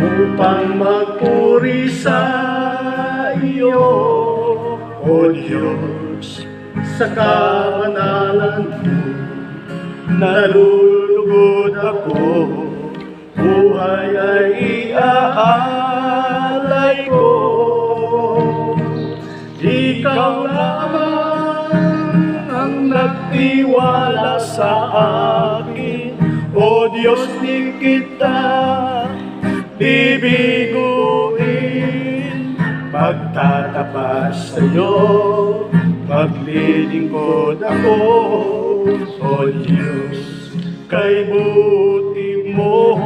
upang magpuri sa iyo, O Diyos. Sa kabanalan mo nalulugod ako, buhay ay iaalay ko. Ikaw lamang ang nagtiwala sa akin, O Diyos, di kita bibiguin. Pagtatapat sa'yo, maglilingkod ako, O Diyos, kay buti mo.